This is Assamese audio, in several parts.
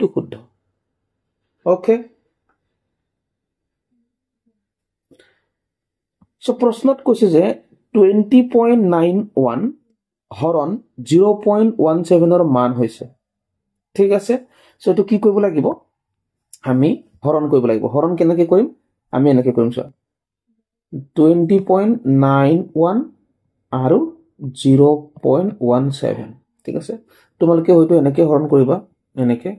এইটো শুদ্ধ ওকে সো প্ৰশ্নত কৈছে যে 20.91 হৰণ 0.17 ৰ মান হৈছে ঠিক আছে সো এটো কি কৰিব লাগিব আমি হৰণ কৰিব লাগিব হৰণ কেনেকৈ কৰিম আমি এনেকৈ কৰিম সো 20.91 আৰু 0.17 ঠিক আছে তোমালোকে হয়তো এনেকৈ হৰণ কৰিবা এনেকৈ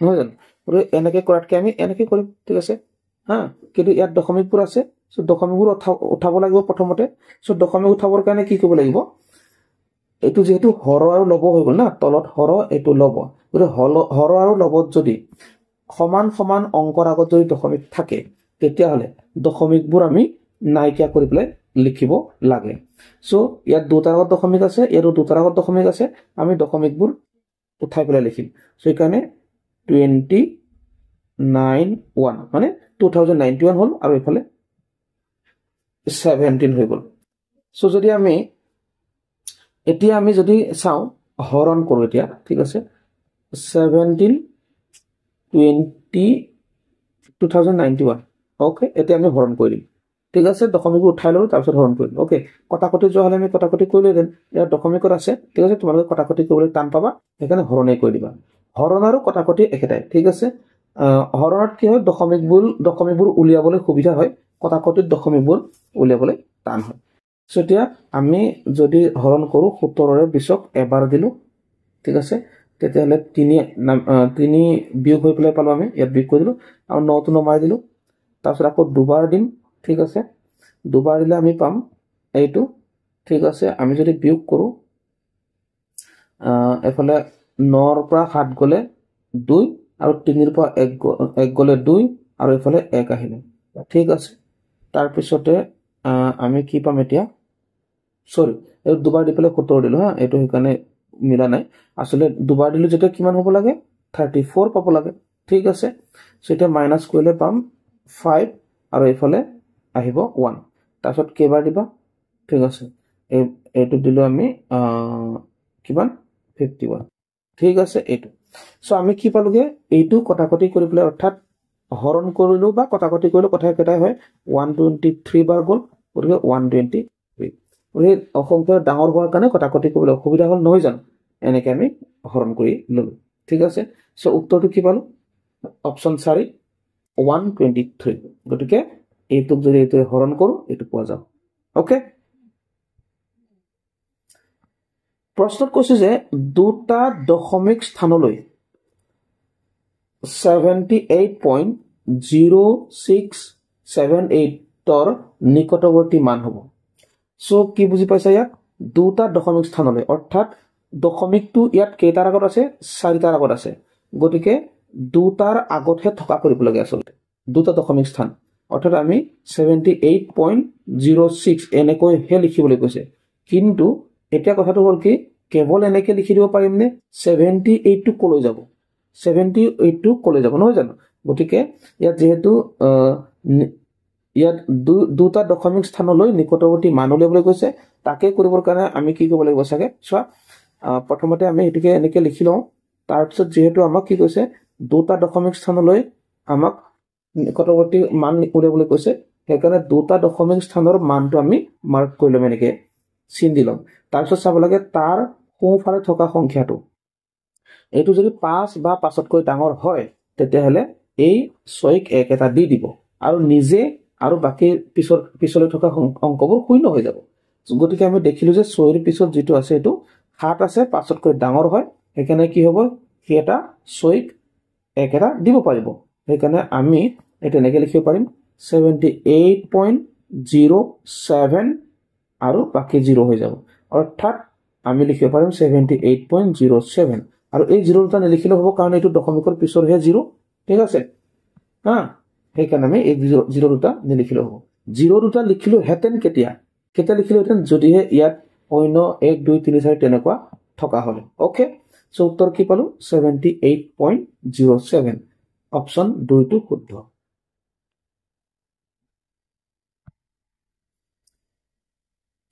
নহয় জানো আৰু এনেকৈ কৰাতকৈ আমি এনেকৈ কৰিম ঠিক আছে হা কিন্তু ইয়াত দশমিকবোৰ আছে সো দশমিকবোৰ উঠাব লাগিব প্ৰথমতে সো দশমিক উঠাবৰ কাৰণে কি কৰিব লাগিব এটো যেহেতু হৰ আৰু লব হৈ গল না তলত হৰ এটো লব গৰে হৰ আৰু লবত যদি সমান সমান অংকৰ আগত যদি দশমিক থাকে তেতিয়া হলে দশমিকবোৰ আমি নাইকিয়া কৰি পেলাই লিখিব লাগে সো ইয়াত দুটাৰ আগত দশমিক আছে ইয়াৰ দুটাৰ আগত দশমিক আছে আমি দশমিকবোৰ উঠাই পেলাই লিখিম সো এখানে 2091 মানে 2091 হল আৰু এফালে 17 হৈ গল সো যদি আমি এতিয়া আমি যদি চাও হৰণ কৰো এতিয়া ঠিক আছে 17 2091 ওকে এতিয়া আমি হৰণ কৰিম ঠিক আছে দশমিকবোৰ উঠাই লও তাৰ পিছত হৰণ কৰিম ওকে কটাকটি যোৱা হলে আমি কটাকটি কৰিলে দেন ইয়াৰ দশমিকৰ আছে ঠিক আছে তোমালোকে কটাকটি কৰিবলৈ টান পাবা এখানে হৰণে কৰি দিবা হৰণ আৰু কটাকটি একেটাই ঠিক আছে হৰণত কি হয় দশমিকবোৰ উলিয়াবলৈ সুবিধা হয় কটাকটিত দশমিকবোৰ উলিয়াবলৈ টান হয় সো এতিয়া আমি যদি হৰণ কৰো 17 ৰে 20ক এবাৰ দিলো ঠিক আছে তেতিয়াহলে 3 বিয়োগ হৈ পেলাই পালো আমি ইয়াত বিয়োগ কৰি দিলো আৰু 9 টো নমাই দিলো তাৰপিছত আকৌ দুবাৰ দিম ঠিক আছে দুবাৰ দিলে আমি পাম এইটো ঠিক আছে আমি যদি বিয়োগ কৰো এফালে 9 ৰ পৰা 7 গলে 2 আৰু 3 ৰ পৰা 1 গলে 2 আৰু এফালে 1 আহিলে ঠিক আছে তাৰ পিছতে আমি কি পাম এতিয়া সৰি এই দুবাৰ দি পেলাই 17 দিলো হা এটো হিকানে মিলা নাই আসলে দুবাৰ দিলো যেটা কিমান হ'ব লাগে 34 পাব লাগে ঠিক আছে সেটা মাইনাস কৰিলে পাম 5 আৰু এফালে আহিব 1 তাৰছত কেবাৰ দিবা ঠিক আছে এটো দিলো আমি কিমান 51 ঠিক আছে এটো সো আমি কি পালোগে এইটো কটাকটি কৰি পেলাই অৰ্থাৎ হৰণ কৰিলো বা কটাকটি কৰিলো কথা কেটাই হয় 123 বাৰ গল গতিকে 123 ওই অসংখ্য ডাঙৰ হোৱাৰ কাৰণে কটাকটি কৰিবলৈ অসুবিধা হল নহয় জানো এনেকৈ আমি হৰণ কৰি ললো ঠিক আছে সো উত্তৰটো কি পালো অপচন 4 123 গতিকে এইটোক যদি এইটো হৰণ কৰো এইটো পোৱা যাব ওকে প্ৰশ্নত কৈছে যে দুটা দশমিক স্থানলৈ 78.0678 ৰ নিকটৱৰ্তী মান হ'ব সো কি বুজি পাইছা ইয়াত দুটা দশমিক স্থানলৈ অৰ্থাৎ দশমিকটো ইয়াত কেইটাৰ আগত আছে 4টাৰ আগত আছে গতিকে দুটাৰ আগতহে থকা কৰিব লাগে আসলে দুটা দশমিক স্থান অৰ্থাৎ আমি 78.06 এনেকৈ হে লিখিবলৈ কৈছে কিন্তু এতিয়া কথাটো হ'ল কি কেৱল এনেকৈ লিখি দিব পাৰিম নে 78 টো কলৈ যাব 78 টো কলৈ যাব নহয় জানো গতিকে ইয়াত যেহেতু ইয়াত দুটা দশমিক স্থানলৈ নিকটৱৰ্তী মান উলিয়াবলৈ কৈছে তাকে কৰিবৰ কাৰণে আমি কি কৰিব লাগিব সাগে চোৱা প্ৰথমতে আমি এটিকে এনেকৈ লিখি লওঁ তাৰ পিছত যেহেতু আমাক কি কৈছে দুটা দশমিক স্থানলৈ আমাক নিকটৱৰ্তী মান উলিয়াবলৈ কৈছে সেইকাৰণে দুটা দশমিক স্থানৰ মানটো আমি মাৰ্ক কৰি লম এনেকৈ চিন দি লম তাৰ পিছত চাব লাগে তাৰ সোঁফালে থকা সংখ্যাটো এইটো যদি 5 বা 5তকৈ ডাঙৰ হয় তেতিয়াহলে এই 6ক 1 এটা দি দিব আৰু নিজে আৰু বাকি পিছলৈ থকা অংকবোৰ শূন্য হৈ যাব গতিকে আমি দেখিলো যে 6 ৰ পিছত যেটো আছে এটো 7 আছে 5তকৈ ডাঙৰ হয় এখানে কি হ'ব কি এটা 6ক 1 এটা দিব পাৰিব সেইকাৰণে আমি এটা এনেকৈ লিখিব পাৰিম 78.07 আৰু বাকি 0 হৈ যাব অৰ্থাৎ আমি লিখিব পাৰিম 78.07 আৰু এই 0 টা নিলিখিলে হ'ব কাৰণ এটো দশমিকৰ পিছৰহে 0 ঠিক আছে হা সেইকাৰণে আমি এই 0 দুটা নিলিখিলে হ'ব 0 দুটা লিখিলো হেতেন কেতিয়া লিখিলো হেতেন যদিহে ইয়াত অন্য 1 2 3 4 তেনেকুৱা থকা হলে ওকে সো উত্তৰ কি পালো 78.07 অপচন 2 টো শুদ্ধ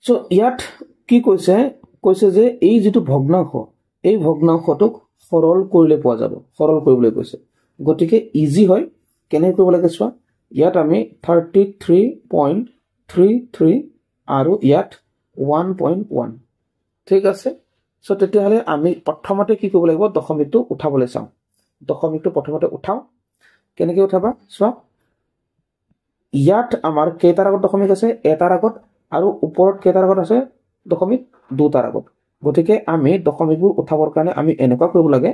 সো ইয়াত কি কৈছে যে এই যেটো ভগ্নাংশ এই ভগ্নাংশটোক সৰল কৰিলে পোৱা যাব সৰল কৰিবলৈ কৈছে গতিকে ইজি হয় কেনে কৰিব লাগে চোৱা ইয়াত আমি 33.33 আৰু ইয়াত 1.1 ঠিক আছে সো তেতিয়াহলে আমি প্ৰথমতে কি কৰিব লাগিব দশমিকটো উঠাবলৈ চাও দশমিকটো প্ৰথমতে উঠাও কেনেকৈ উঠাবা চোৱা ইয়াত আমাৰ কেইটাৰ আগত দশমিক আছে এটাৰ আগত আৰু ওপৰত কেইটাৰ আগত আছে দশমিক দুটাৰ আগত গতিকে আমি দশমিকবোৰ উঠাবৰ কাৰণে আমি এনেকুৱা কৰিব লাগে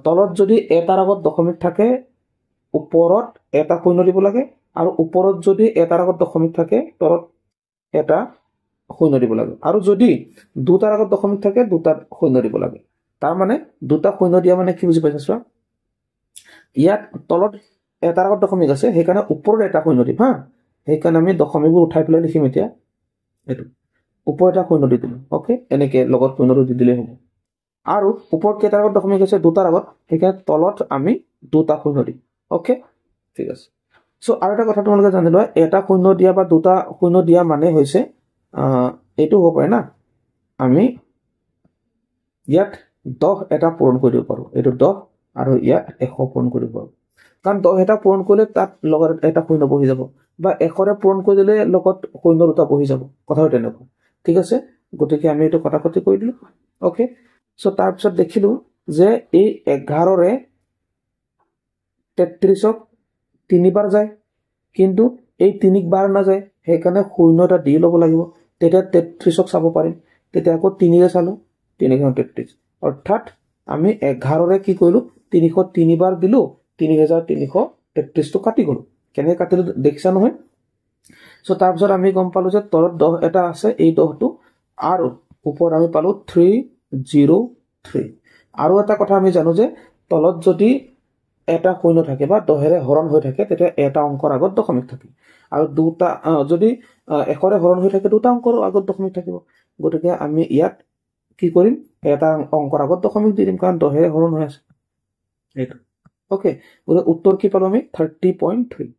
তলত যদি এটাৰ আগত দশমিক থাকে ওপৰত এটা শূন্য দিব লাগে আৰু ওপৰত যদি এটাৰ আগত দশমিক থাকে তলত এটা শূন্য দিব লাগে আৰু যদি দুটাৰ আগত দশমিক থাকে দুটা শূন্য দিব লাগে তাৰ মানে দুটা শূন্য দিয়া মানে কি বুজি পাইছা চোৱা ইয়াত তলত এটাৰ আগত দশমিক আছে সেইকাৰণে ওপৰত এটা শূন্য দিম হা সেইকাৰণে আমি দশমিকবোৰ উঠাই পেলাই লিখিম এতিয়া এটো ওপৰত এটা শূন্য দি দিম ওকে এনেকে লগত শূন্যটো দি দিলে হ'ব আৰু ওপৰত কেইটাৰ আগত দশমিক আছে দুটাৰ আগত সেইকাৰণে তলত আমি দুটা শূন্য দিম ওকে ঠিক আছে সো আৰু এটা কথা তোমালোকে জানি লোৱা এটা শূন্য দিয়া বা দুটা শূন্য দিয়া মানে হৈছে এটো হ'ব পাৰে না আমি ইয়াত 10 এটা পূৰণ কৰিব পাৰো এটো 10 আৰু ইয়াত 100 পূৰণ কৰিব পাৰো কাৰণ 10 এটা পূৰণ কৰিলে তাত লগত এটা শূন্য বহি যাব বা 100 ৰে পূৰণ কৰি দিলে লগত শূন্য দুটা বহি যাব কথাটো তেনেকুৱা ঠিক আছে গতিকে আমি এটো কটাকটি কৰি দিলো ওকে সো তাৰ পিছত দেখিলো যে এই 11 ৰে 33ক তিনিবাৰ যায় কিন্তু এই তিনিবাৰ না যায় সেইকাৰণে শূন্য এটা দি ল'ব লাগিব তেতিয়া 33ক চাব পাৰিম তেতিয়া আকৌ 3 ৰে চালো 333 অৰ্থাৎ আমি 11 ৰে কি কৰিলো 303 বাৰ দিলো 3333 টো কাটি গলো কেনে কাটিলো দেখিছা নহয় সো তাৰ পিছত আমি গম পালো যে তলত 10 এটা আছে এই 10 টো আৰু ওপৰত আমি পালো 303 আৰু এটা কথা আমি জানো যে তলত যদি এটা শূন্য থাকে বা 10 ৰে হৰণ হৈ থাকে তেতিয়া এটা অংকৰ আগত দশমিক থাকে আৰু দুটা যদি 1 ৰে হৰণ হৈ থাকে দুটা অংকৰ আগত দশমিক থাকিব গতিকে আমি ইয়াত কি কৰিম এটা অংকৰ আগত দশমিক দি দিম কাৰণ 10 ৰে হৰণ হৈ আছে এইটো ওকে গতিকে উত্তৰ কি পালো আমি 30.3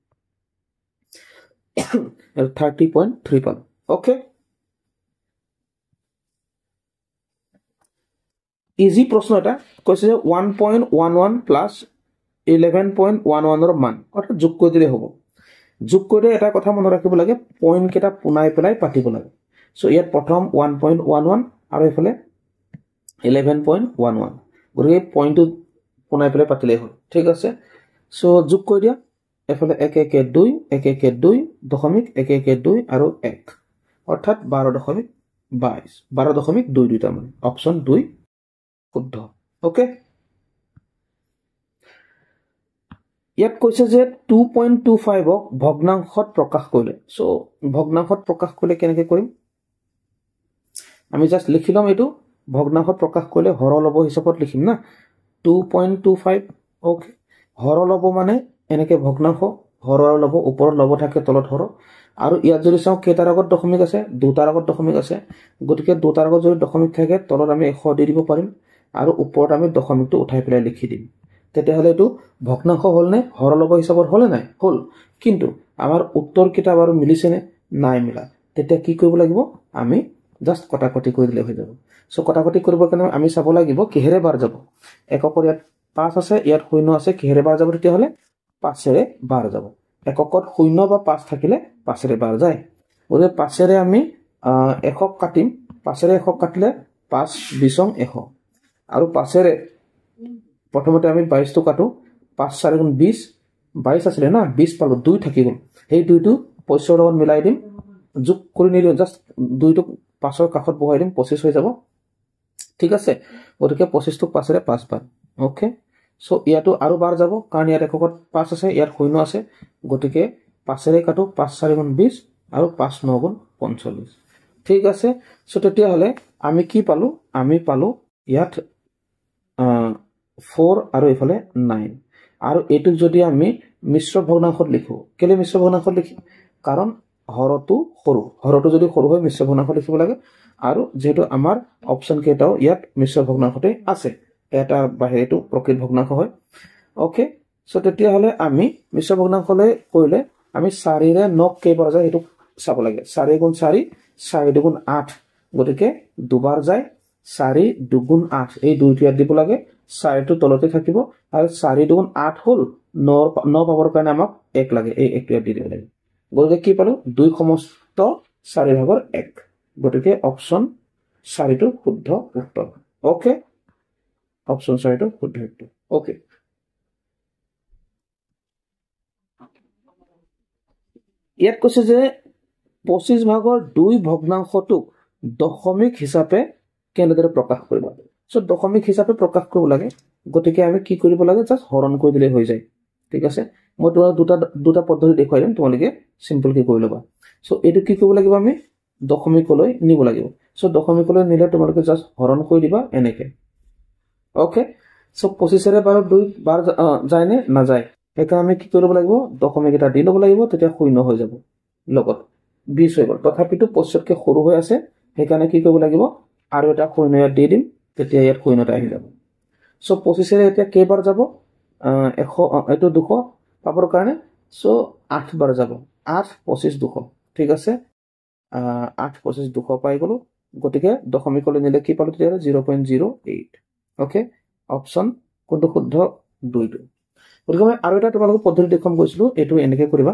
30.3 পালো ওকে ইজি প্ৰশ্ন এটা কৈছে যে 1.11 প্লাস 11.11 ৰ মান অৰ্থাৎ যোগ কৰি দিলে হ'ব যোগ কৰি এটা কথা মনত ৰাখিব লাগে পইণ্ট কেটা পুনাই পেলাই পাতিব লাগে সো ইয়াত প্ৰথম 1.11 আৰু এফালে 11.11 গতিকে পইণ্টটো পুনাই পেলাই পাতিলে হ'ল ঠিক আছে সো যোগ কৰি দিয়া এফালে 1 1 2 1 1 2 দশমিক 1 1 2 আৰু 1 অৰ্থাৎ 12.22 12.2 দুটা মানে অপচন 2 শুদ্ধ ওকে ইয়াত কৈছে যে 2.25 ক ভগ্নাংশত প্ৰকাশ কৰিলে সো ভগ্নাংশত প্ৰকাশ কৰিলে কেনেকৈ কৰিম আমি জাস্ট লিখি লম এটো ভগ্নাংশত প্ৰকাশ কৰিলে হৰলব হিচাপত লিখিম না 2.25 ওকে হৰলব মানে এনেকে ভগ্নাংশ হৰলব ওপৰত লব থাকে তলত হৰ আৰু ইয়াত যদি চাও কেইটাৰ আগত দশমিক আছে দুটাৰ আগত দশমিক আছে গতিকে দুটাৰ আগত যদি দশমিক থাকে তলত আমি 100 দি দিব পাৰিম আৰু ওপৰত আমি দশমিকটো উঠাই পেলাই লিখি দিম তেতিয়াহলে এটো ভগ্নাংশ হল নে হৰলব হিচাপত হলে নাই হল কিন্তু আমাৰ উত্তৰ কিটা বাৰু মিলিছে নে নাই মিলা তেতিয়া কি কৰিব লাগিব আমি জাস্ট কটাকটি কৰি দিলে হৈ যাব সো কটাকটি কৰিবৰ কাৰণে আমি চাব লাগিব কিহেৰে বাৰ যাব এককৰ ইয়াত 5 আছে ইয়াত 0 আছে কিহেৰে বাৰ যাব তেতিয়াহলে 5 ৰে বাৰ যাব এককত 0 বা 5 থাকিলে 5 ৰে বাৰ যায় ওৰে 5 ৰে আমি একক কাটিম 5 ৰে একক কাটিলে 5 20 100 আৰু 5 ৰে প্ৰথমতে আমি 22 টো কাটো 5 4 গুণ 20 22 আছিল না 20 পালো 2 থাকি গল এই 2 টো 25 লগত মিলাই দিম যোগ কৰি নিদিও জাস্ট 2 টো 5 ৰ কাষত বহাই দিম 25 হৈ যাব ঠিক আছে গতিকে 25 টো 5 ৰে 5 বাৰ ওকে সো ইয়াটো আৰু বাৰ যাব কাৰণ ইয়াত এককত 5 আছে ইয়াত 0 আছে গতিকে 5 ৰে কাটো 5 4 গুণ 20 আৰু 5 9 গুণ 45 ঠিক আছে সো তেতিয়া হলে আমি কি পালো আমি পালো ইয়াত 4 আৰু এফালে 9 আৰু এটো যদি আমি মিশ্ৰ ভগ্নাংশত লিখো কেলে মিশ্ৰ ভগ্নাংশত লিখিম কাৰণ হৰটো যদি সৰু হয় মিশ্ৰ ভগ্নাংশ লিখিব লাগে আৰু যেটো আমাৰ অপচন কেটাও ইয়াত মিশ্ৰ ভগ্নাংশতে আছে এটা বাহিৰেটো প্ৰকৃত ভগ্নাংশ হয় ওকে সো তেতিয়া হলে আমি মিশ্ৰ ভগ্নাংশলৈ কৰিলে আমি 4 ৰে 9 কেইবাৰ যায় এটো চাব লাগে 4 গুণ 4 4 দুগুণ 8 গতিকে দুবাৰ যায় 4 2 8 এই দুইটো ইয়াত দিব লাগে 4 টো তলতে থাকিব আৰু 4 2 8 হল 9 পাবৰ কাৰণে আমাক 1 লাগে এই 1 টো ইয়াত দি দিব লাগে গতিকে কি পালো 2 সমস্ত 4 ভাগৰ 1 গতিকে অপচন 4 টো শুদ্ধ উত্তৰ ওকে অপচন 4 টো শুদ্ধ উত্তৰ ওকে ইয়াত কৈছে যে 25 ভাগৰ 2 ভগ্নাংশটোক দশমিক হিচাপে কেনেদৰে প্ৰকাশ কৰিব সো দশমিক হিচাপে প্ৰকাশ কৰিব লাগে গতিকে আমি কি কৰিব লাগে জাস্ট হৰণ কৰি দিলে হৈ যায় ঠিক আছে মই তোমাক দুটা পদ্ধতি দেখুৱাই দিম তোমালোকে সিম্পল কি কৰি লবা সো এটো কি কৰিব লাগিব আমি দশমিকলৈ নিব লাগিব সো দশমিকলৈ নিলে তোমালোকে জাস্ট হৰণ কৰি দিবা এনেকে ওকে সো 25 ৰে বাৰ 2 বাৰ যায় নে না যায় এটা আমি কি কৰিব লাগিব দশমিক এটা দি লব লাগিব তেতিয়া শূন্য হৈ যাব লগত 20 হৈ গল তথাপিটো 25 কে সৰু হৈ আছে সেইকাৰণে কি কৰিব লাগিব আৰু এটা শূন্য ইয়াত দি দিম তেতিয়া ইয়াত শূন্যটা আহি যাব সো 25 ৰে এতিয়া কেইবাৰ যাব 100 এটো 200 পাবৰ কাৰণে সো 8 বাৰ যাব 8 25 200 ঠিক আছে 8 25 200 পাই গলো গতিকে দশমিকলৈ নিলে কি পালো তেতিয়া 0.08 ওকে অপচন কোনটো শুদ্ধ 2 টো গতিকে মই আৰু এটা তোমালোকক পদ্ধতি দেখুৱাম গৈছিলো এটো এনেকে কৰিবা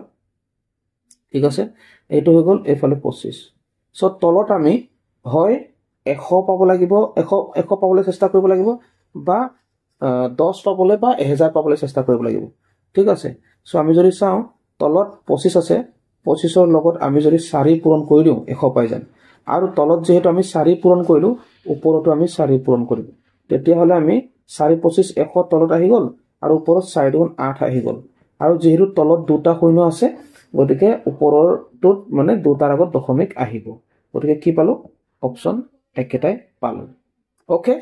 ঠিক আছে এটো হৈ গল এফালে 25 সো তলত আমি হয় 100 পাব লাগিব 100 পাবলৈ চেষ্টা কৰিব লাগিব বা 10 পাবলৈ বা 1000 পাবলৈ চেষ্টা কৰিব লাগিব ঠিক আছে সো আমি যদি চাও তলত 25 আছে 25 ৰ লগত আমি যদি 4 পূৰণ কৰি দিও 100 পাই যাম আৰু তলত যেহেতু আমি 4 পূৰণ কৰিলো ওপৰতো আমি 4 পূৰণ কৰিম তেতিয়া হলে আমি 4 25 100 তলত আহি গল আৰু ওপৰত 4 গুণ 8 আহি গল আৰু যেহেতু তলত দুটা শূন্য আছে গতিকে ওপৰৰটোত মানে দুটাৰ আগত দশমিক আহিব গতিকে কি পালো অপচন একেটাই পালো ওকে